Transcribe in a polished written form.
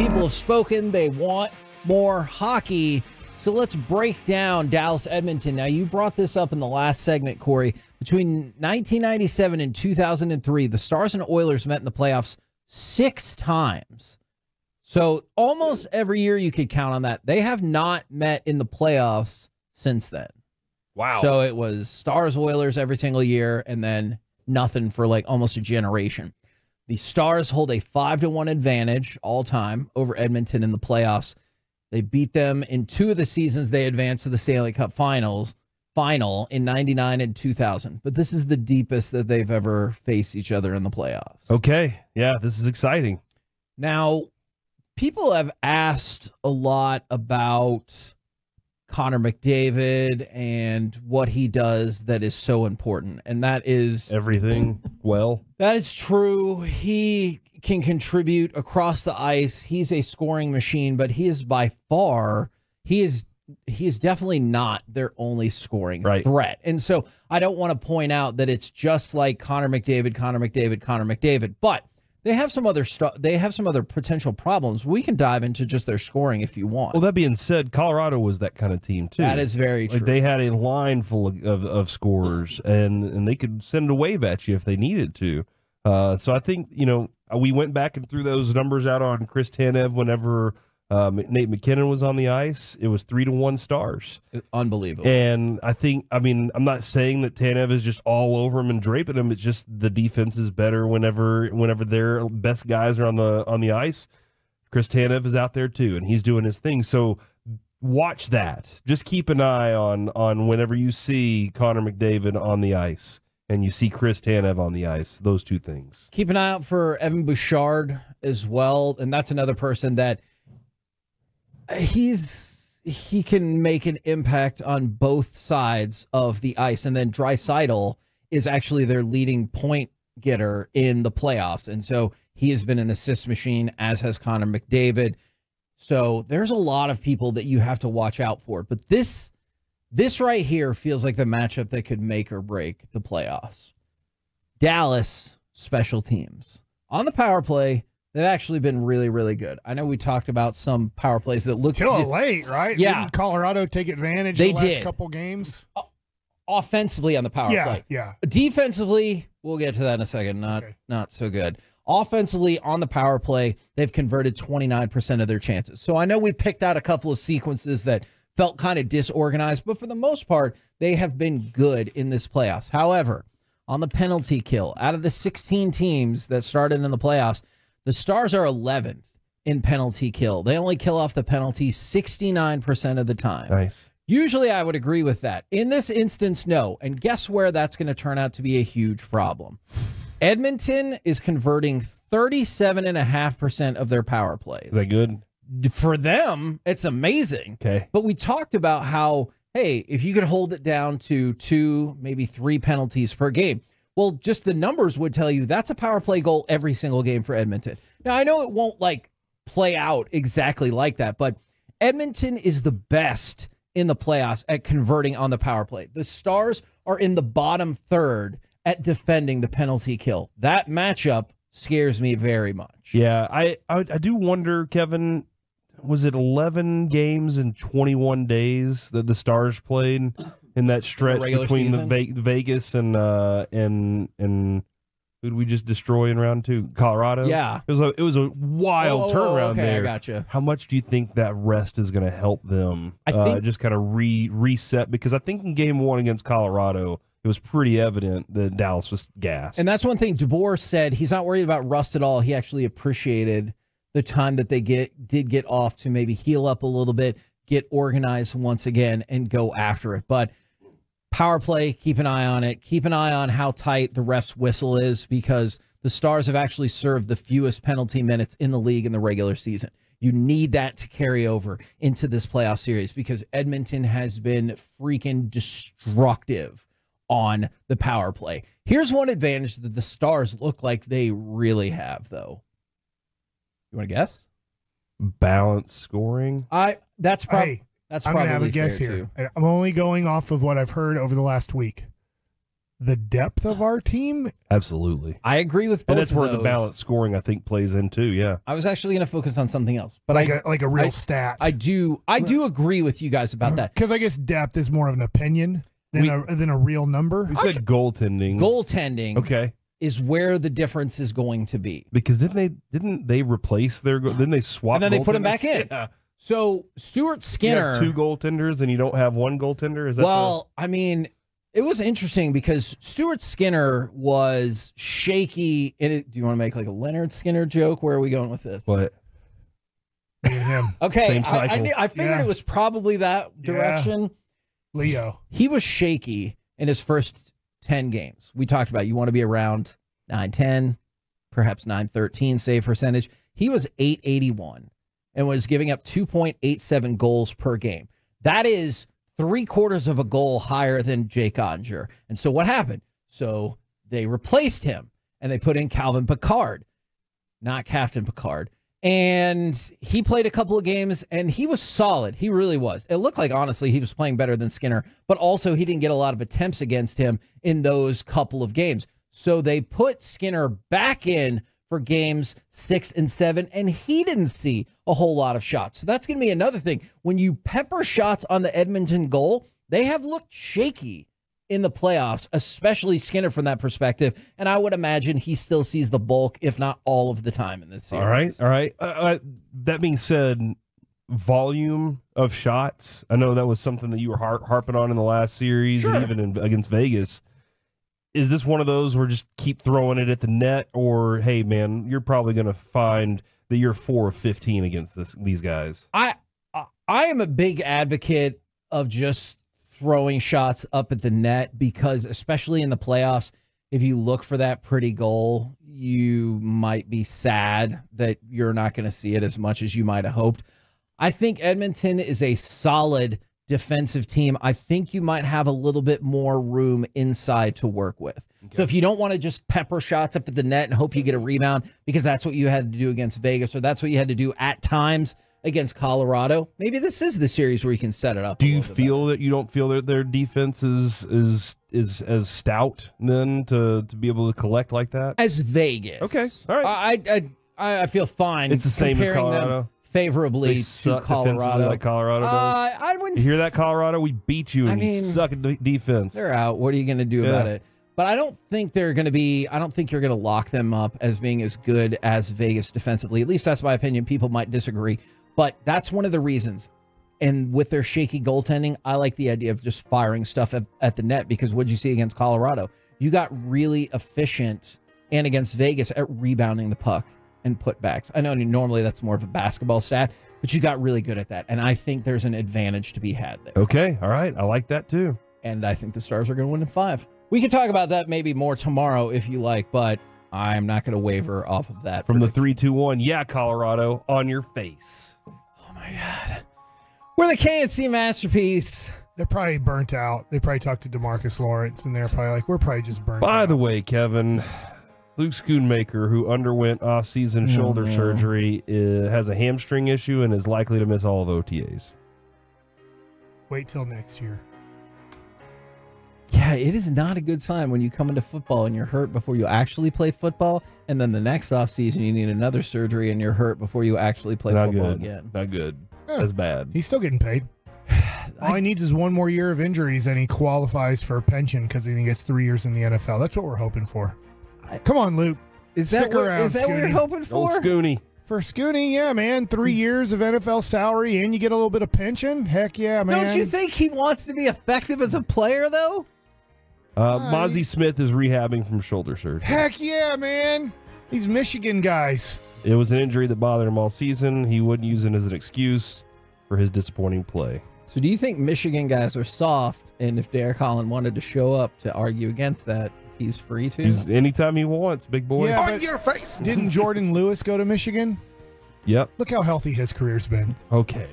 People have spoken. They want more hockey. So let's break down Dallas-Edmonton. Now, you brought this up in the last segment, Corey. Between 1997 and 2003, the Stars and Oilers met in the playoffs 6 times. So almost every year you could count on that. They have not met in the playoffs since then. Wow. So it was Stars-Oilers every single year and then nothing for like almost a generation. The Stars hold a 5-1 advantage all time over Edmonton in the playoffs. They beat them in 2 of the seasons they advanced to the Stanley Cup final in 99 and 2000. But this is the deepest that they've ever faced each other in the playoffs. Okay. Yeah, this is exciting. Now, people have asked a lot about Connor McDavid and what he does that is so important. And that is everything. Well, that is true. He can contribute across the ice. He's a scoring machine, but he is by far, he is definitely not their only scoring threat. And so I don't want to point out that it's just like Connor McDavid, but they have some other stuff. They have some other potential problems. We can dive into just their scoring if you want. Well, that being said, Colorado was that kind of team too. That is very true. Like they had a line full of scorers, and they could send a wave at you if they needed to. So I think we went back and threw those numbers out on Chris Tanev whenever Nate McKinnon was on the ice. It was 3-1 Stars. Unbelievable. And I'm not saying that Tanev is just all over him and draping him. It's just the defense is better whenever their best guys are on the ice. Chris Tanev is out there too, and he's doing his thing. So watch that. Just keep an eye on whenever you see Connor McDavid on the ice and you see Chris Tanev on the ice. Those two things. Keep an eye out for Evan Bouchard as well, and that's another person that he can make an impact on both sides of the ice. And then Draisaitl is actually their leading point getter in the playoffs. And so he has been an assist machine, as has Connor McDavid. So there's a lot of people that you have to watch out for. But this right here feels like the matchup that could make or break the playoffs. Dallas special teams. On the power play, they've actually been really, really good. I know we talked about some power plays that looked till late, right? Yeah. Didn't Colorado take advantage they of the last did. Couple games? Offensively on the power play. Yeah. Defensively, we'll get to that in a second. Not so good. Offensively on the power play, they've converted 29% of their chances. So I know we picked out a couple of sequences that felt kind of disorganized, but for the most part, they have been good in this playoffs. However, on the penalty kill, out of the 16 teams that started in the playoffs, the Stars are 11th in penalty kill. They only kill off the penalty 69% of the time. Nice. Usually I would agree with that. In this instance, no. And guess where that's going to turn out to be a huge problem? Edmonton is converting 37.5% of their power plays. Is that good? For them, it's amazing. Okay. But we talked about how, hey, if you could hold it down to 2, maybe 3 penalties per game, well, just the numbers would tell you that's a power play goal every single game for Edmonton. Now, I know it won't play out exactly like that, but Edmonton is the best in the playoffs at converting on the power play. The Stars are in the bottom third at defending the penalty kill. That matchup scares me very much. Yeah, I do wonder, Kevin, was it 11 games in 21 days that the Stars played in that stretch between the Vegas and who did we just destroy in round 2? Colorado? Yeah. It was a wild turnaround there. I gotcha. How much do you think that rest is going to help them I think, just kind of reset? Because I think in game 1 against Colorado, it was pretty evident that Dallas was gassed. And that's one thing DeBoer said. He's not worried about rust at all. He actually appreciated the time that they did get off to maybe heal up a little bit, get organized once again, and go after it. But power play, keep an eye on it. Keep an eye on how tight the ref's whistle is, because the Stars have actually served the fewest penalty minutes in the league in the regular season. You need that to carry over into this playoff series, because Edmonton has been freaking destructive on the power play. Here's one advantage that the Stars look like they really have, though. You want to guess? Balanced scoring. That's probably I'm going to have a guess here. too. I'm only going off of what I've heard over the last week. the depth of our team. Absolutely. I agree with both And that's of where those. the balanced scoring, I think, plays in too. Yeah. I was actually going to focus on something else, but Like a real stat. I do agree with you guys about that. Because I guess depth is more of an opinion than a real number. We said goaltending. Goaltending Okay. is where the difference is going to be. Because didn't they replace their didn't they swap And then they put him goaltenders? back in. Yeah. So Stuart You Skinner. have two goaltenders and you don't have one goaltender? Is that I mean, it was interesting because Stuart Skinner was shaky. Do you want to make like a Leonard Skinner joke? Where are we going with this? what? Me and him. Okay, Same cycle. I figured it was probably that direction. Leo. He was shaky in his first 10 games. We talked about you want to be around 910, perhaps 913 save percentage. He was 881 and was giving up 2.87 goals per game. That is 3/4 of a goal higher than Jake Ottinger. And so what happened? So they replaced him and they put in Calvin Pickard, not Captain Pickard. And he played a couple of games and he was solid. He really was. It looked like, honestly, he was playing better than Skinner, but also he didn't get a lot of attempts against him in those couple of games. So they put Skinner back in for games 6 and 7, and he didn't see a whole lot of shots. So that's going to be another thing. When you pepper shots on the Edmonton goal, they have looked shaky in the playoffs, especially Skinner from that perspective. And I would imagine he still sees the bulk, if not all of the time in this series. All right. That being said, volume of shots. I know that was something that you were harping on in the last series, Sure. and even against Vegas. Is this one of those where just keep throwing it at the net, or hey, man, you're probably going to find that you're 4 of 15 against these guys? I am a big advocate of just throwing shots up at the net because, especially in the playoffs, if you look for that pretty goal, you might be sad that you're not going to see it as much as you might have hoped. I think Edmonton is a solid defensive team. I think you might have a little bit more room inside to work with. Okay. So if you don't want to just pepper shots up at the net and hope you get a rebound, because that's what you had to do against Vegas, or that's what you had to do at times against Colorado, maybe this is the series where you can set it up. Do you feel that you don't feel that their defense is as stout then to be able to collect like that? As Vegas. Okay. All right. I feel fine. It's the same as comparing Colorado. Them favorably to Colorado. Like Colorado does. I wouldn't. You hear that, Colorado? We beat you, and you suck at defense. They're out. What are you going to do about it? But I don't think they're going to be. I don't think you're going to lock them up as being as good as Vegas defensively. At least that's my opinion. People might disagree, but that's one of the reasons. And with their shaky goaltending, I like the idea of just firing stuff at the net, because what'd you see against Colorado? You got really efficient, and against Vegas, at rebounding the puck and putbacks. I know normally that's more of a basketball stat, but you got really good at that. And I think there's an advantage to be had there. Okay. All right. I like that too. And I think the Stars are going to win in 5. We can talk about that maybe more tomorrow if you like, but I'm not going to waver off of that. From the 3-2-1. Yeah, Colorado, on your face. Oh my God. We're the KNC masterpiece. They're probably burnt out. They probably talked to DeMarcus Lawrence, and they're probably like, we're probably just burnt out. By the way, Kevin, Luke Schoonmaker, who underwent off-season shoulder surgery, has a hamstring issue and is likely to miss all of OTAs. Wait till next year. Yeah, it is not a good sign when you come into football and you're hurt before you actually play football, and then the next offseason you need another surgery and you're hurt before you actually play football again. Not good. That's bad. He's still getting paid. All he needs is one more year of injuries, and he qualifies for a pension because he gets 3 years in the NFL. That's what we're hoping for. Come on, Luke. Stick around, is that what you're hoping for? Old Scooney. For Scooney, yeah, man. 3 years of NFL salary, and you get a little bit of pension. Heck yeah, man. Don't you think he wants to be effective as a player, though? Mozzie Smith is rehabbing from shoulder surgery. Heck yeah, man. These Michigan guys. It was an injury that bothered him all season. He wouldn't use it as an excuse for his disappointing play. So do you think Michigan guys are soft, and if Derek Holland wanted to show up to argue against that, he's free to? Anytime he wants, big boy. Yeah, On your face. Didn't Jordan Lewis go to Michigan? Yep. Look how healthy his career's been. Okay.